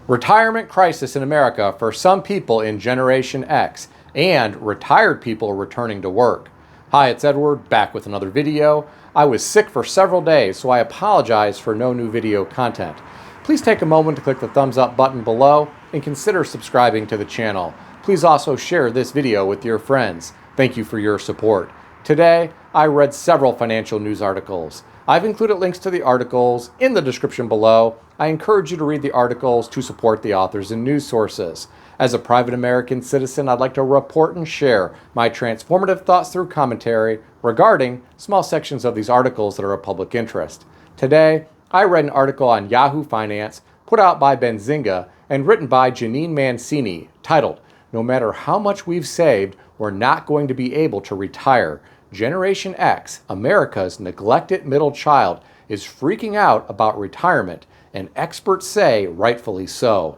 Retirement crisis in America for some people in Generation X and retired people returning to work. Hi, it's Edward, back with another video. I was sick for several days, so I apologize for no new video content. Please take a moment to click the thumbs up button below and consider subscribing to the channel. Please also share this video with your friends. Thank you for your support. Today, I read several financial news articles. I've included links to the articles in the description below. I encourage you to read the articles to support the authors and news sources. As a private American citizen, I'd like to report and share my transformative thoughts through commentary regarding small sections of these articles that are of public interest. Today, I read an article on Yahoo Finance put out by Benzinga and written by Janine Mancini titled, "No matter how much we've saved, we're not going to be able to retire. Generation X, America's neglected middle child, is freaking out about retirement, and experts say rightfully so."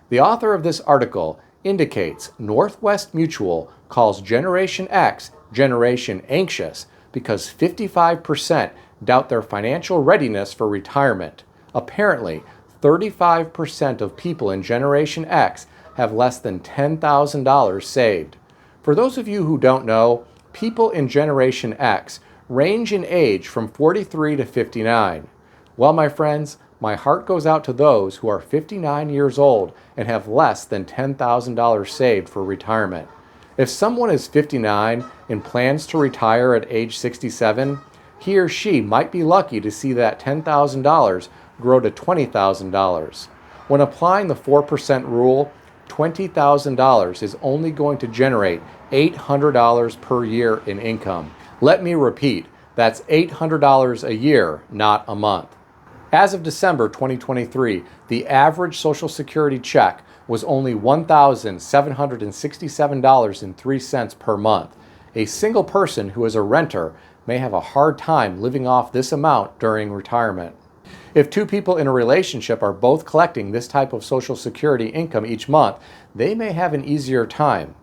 The author of this article indicates Northwest Mutual calls Generation X Generation Anxious because 55% doubt their financial readiness for retirement. Apparently, 35% of people in Generation X have less than $10,000 saved. For those of you who don't know, people in Generation X range in age from 43 to 59. Well, my friends, my heart goes out to those who are 59 years old and have less than $10,000 saved for retirement. If someone is 59 and plans to retire at age 67, he or she might be lucky to see that $10,000 grow to $20,000. When applying the 4% rule, $20,000 is only going to generate $800 per year in income. Let me repeat, that's $800 a year, not a month. As of December 2023, the average Social Security check was only $1,767.03 per month. A single person who is a renter may have a hard time living off this amount during retirement. If two people in a relationship are both collecting this type of Social Security income each month, they may have an easier time.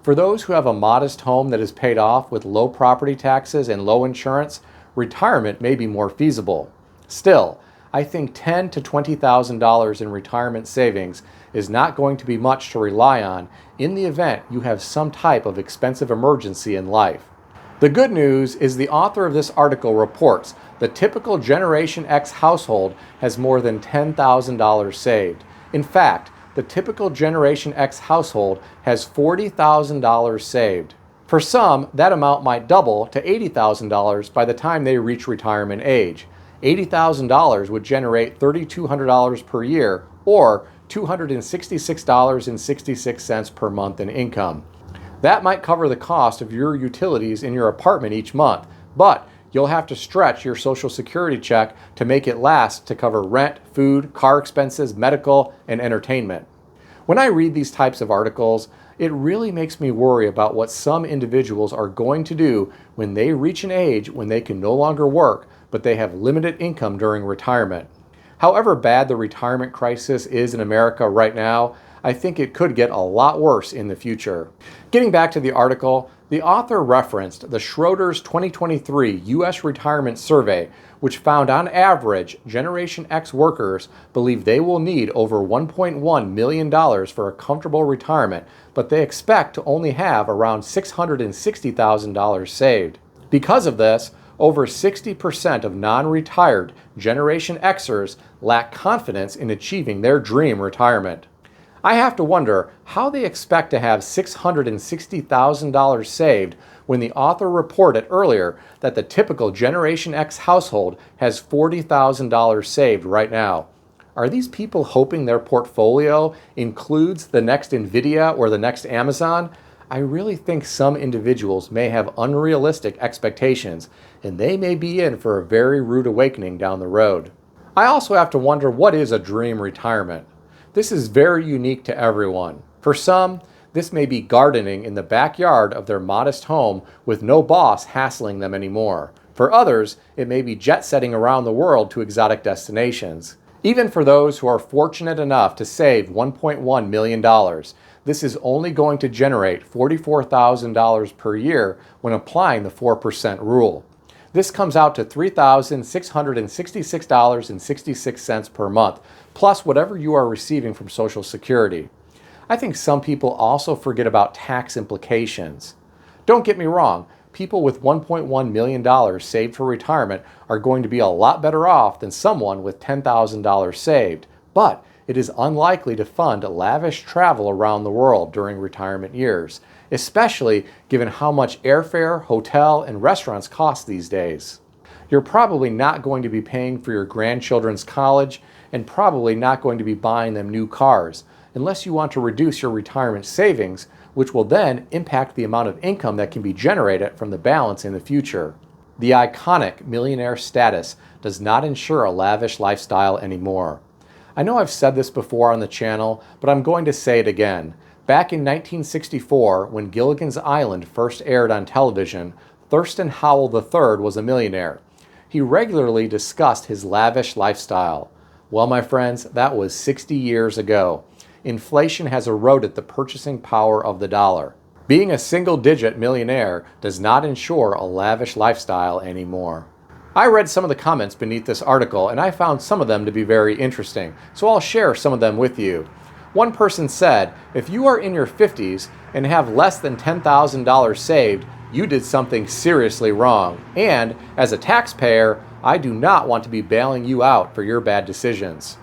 For those who have a modest home that is paid off with low property taxes and low insurance, retirement may be more feasible. Still, I think $10,000 to $20,000 in retirement savings is not going to be much to rely on in the event you have some type of expensive emergency in life. The good news is the author of this article reports the typical Generation X household has more than $10,000 saved. In fact, the typical Generation X household has $40,000 saved. For some, that amount might double to $80,000 by the time they reach retirement age. $80,000 would generate $3,200 per year or $266.66 per month in income. That might cover the cost of your utilities in your apartment each month, but you'll have to stretch your Social Security check to make it last to cover rent, food, car expenses, medical, and entertainment. When I read these types of articles, it really makes me worry about what some individuals are going to do when they reach an age when they can no longer work, but they have limited income during retirement. However bad the retirement crisis is in America right now, I think it could get a lot worse in the future. Getting back to the article, the author referenced the Schroders 2023 U.S. Retirement Survey, which found on average Generation X workers believe they will need over $1.1 million for a comfortable retirement, but they expect to only have around $660,000 saved. Because of this, over 60% of non-retired Generation Xers lack confidence in achieving their dream retirement. I have to wonder how they expect to have $660,000 saved when the author reported earlier that the typical Generation X household has $40,000 saved right now. Are these people hoping their portfolio includes the next Nvidia or the next Amazon? I really think some individuals may have unrealistic expectations, and they may be in for a very rude awakening down the road. I also have to wonder, what is a dream retirement? This is very unique to everyone. For some, this may be gardening in the backyard of their modest home with no boss hassling them anymore. For others, it may be jet-setting around the world to exotic destinations. Even for those who are fortunate enough to save $1.1 million, this is only going to generate $44,000 per year when applying the 4% rule. This comes out to $3,666.66 per month, plus whatever you are receiving from Social Security. I think some people also forget about tax implications. Don't get me wrong, people with $1.1 million saved for retirement are going to be a lot better off than someone with $10,000 saved, but it is unlikely to fund lavish travel around the world during retirement years, especially given how much airfare, hotel, and restaurants cost these days. You're probably not going to be paying for your grandchildren's college and probably not going to be buying them new cars, unless you want to reduce your retirement savings, which will then impact the amount of income that can be generated from the balance in the future. The iconic millionaire status does not ensure a lavish lifestyle anymore. I know I've said this before on the channel, but I'm going to say it again. Back in 1964, when Gilligan's Island first aired on television, Thurston Howell III was a millionaire. He regularly discussed his lavish lifestyle. Well, my friends, that was 60 years ago. Inflation has eroded the purchasing power of the dollar. Being a single-digit millionaire does not ensure a lavish lifestyle anymore. I read some of the comments beneath this article and I found some of them to be very interesting, so I'll share some of them with you. One person said, if you are in your 50s and have less than $10,000 saved, you did something seriously wrong, and as a taxpayer, I do not want to be bailing you out for your bad decisions.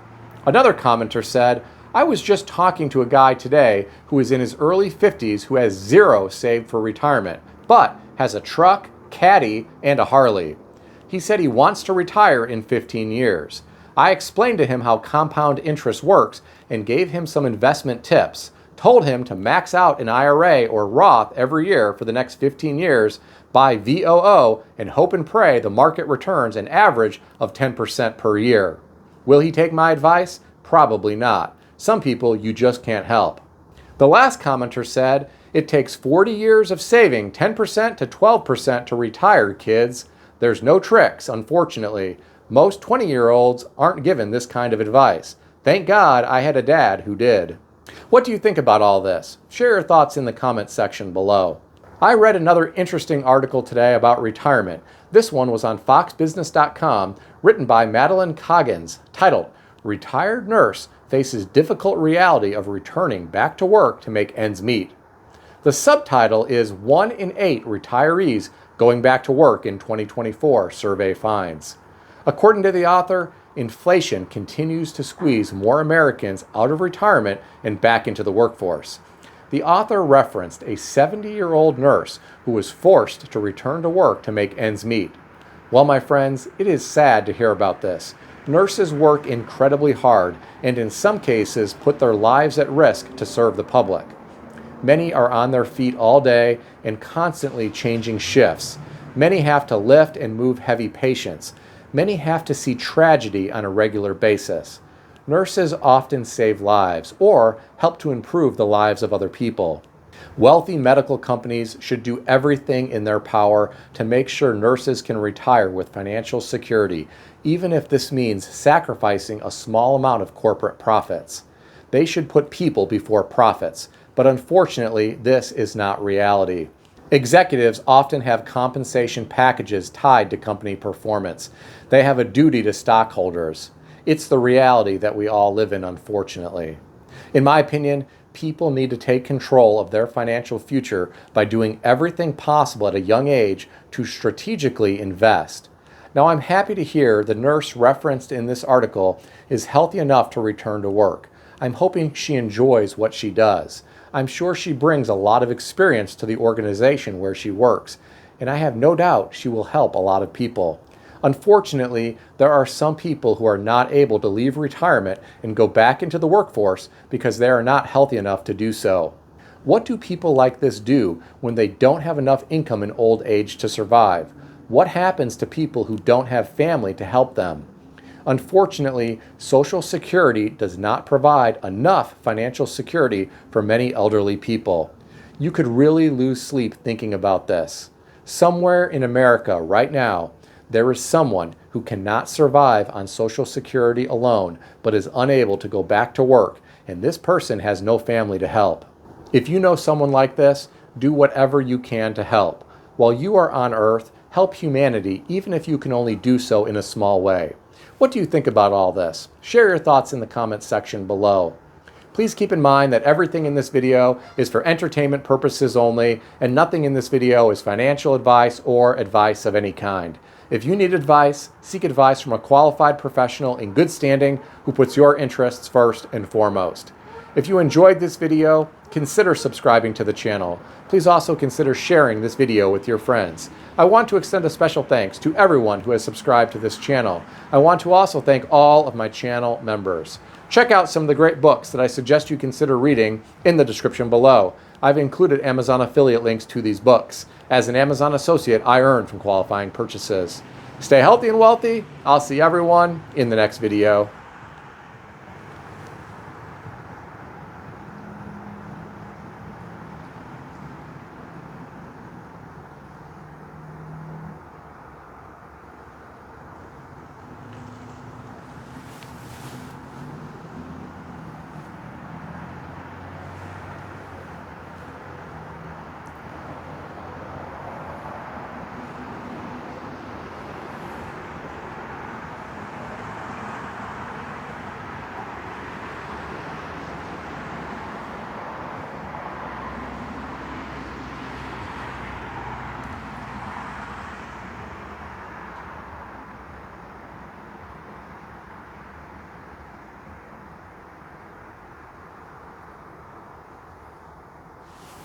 Another commenter said, I was just talking to a guy today who is in his early 50s who has zero saved for retirement, but has a truck, caddy, and a Harley. He said he wants to retire in 15 years. I explained to him how compound interest works and gave him some investment tips, told him to max out an IRA or Roth every year for the next 15 years, buy VOO, and hope and pray the market returns an average of 10% per year. Will he take my advice? Probably not. Some people you just can't help. The last commenter said, it takes 40 years of saving 10% to 12% to retire, kids. There's no tricks, unfortunately. Most 20-year-olds aren't given this kind of advice. Thank God I had a dad who did. What do you think about all this? Share your thoughts in the comments section below. I read another interesting article today about retirement. This one was on foxbusiness.com, written by Madeline Coggins, titled, Retired Nurse Faces Difficult Reality of Returning Back to Work to Make Ends Meet. The subtitle is 1 in 8 Retirees Going Back to Work in 2024 Survey Finds. According to the author, inflation continues to squeeze more Americans out of retirement and back into the workforce. The author referenced a 70-year-old nurse who was forced to return to work to make ends meet. Well, my friends, it is sad to hear about this. Nurses work incredibly hard and in some cases put their lives at risk to serve the public. Many are on their feet all day and constantly changing shifts. Many have to lift and move heavy patients. Many have to see tragedy on a regular basis. Nurses often save lives or help to improve the lives of other people. Wealthy medical companies should do everything in their power to make sure nurses can retire with financial security, even if this means sacrificing a small amount of corporate profits. They should put people before profits, but unfortunately, this is not reality. Executives often have compensation packages tied to company performance. They have a duty to stockholders. It's the reality that we all live in, unfortunately. In my opinion, people need to take control of their financial future by doing everything possible at a young age to strategically invest. Now, I'm happy to hear the nurse referenced in this article is healthy enough to return to work. I'm hoping she enjoys what she does. I'm sure she brings a lot of experience to the organization where she works, and I have no doubt she will help a lot of people. Unfortunately, there are some people who are not able to leave retirement and go back into the workforce because they are not healthy enough to do so. What do people like this do when they don't have enough income in old age to survive? What happens to people who don't have family to help them? Unfortunately, Social Security does not provide enough financial security for many elderly people. You could really lose sleep thinking about this. Somewhere in America right now, there is someone who cannot survive on Social Security alone, but is unable to go back to work, and this person has no family to help. If you know someone like this, do whatever you can to help. While you are on Earth, help humanity even if you can only do so in a small way. What do you think about all this? Share your thoughts in the comments section below. Please keep in mind that everything in this video is for entertainment purposes only, and nothing in this video is financial advice or advice of any kind. If you need advice, seek advice from a qualified professional in good standing who puts your interests first and foremost. If you enjoyed this video, consider subscribing to the channel. Please also consider sharing this video with your friends. I want to extend a special thanks to everyone who has subscribed to this channel. I want to also thank all of my channel members. Check out some of the great books that I suggest you consider reading in the description below. I've included Amazon affiliate links to these books. As an Amazon associate, I earn from qualifying purchases. Stay healthy and wealthy. I'll see everyone in the next video.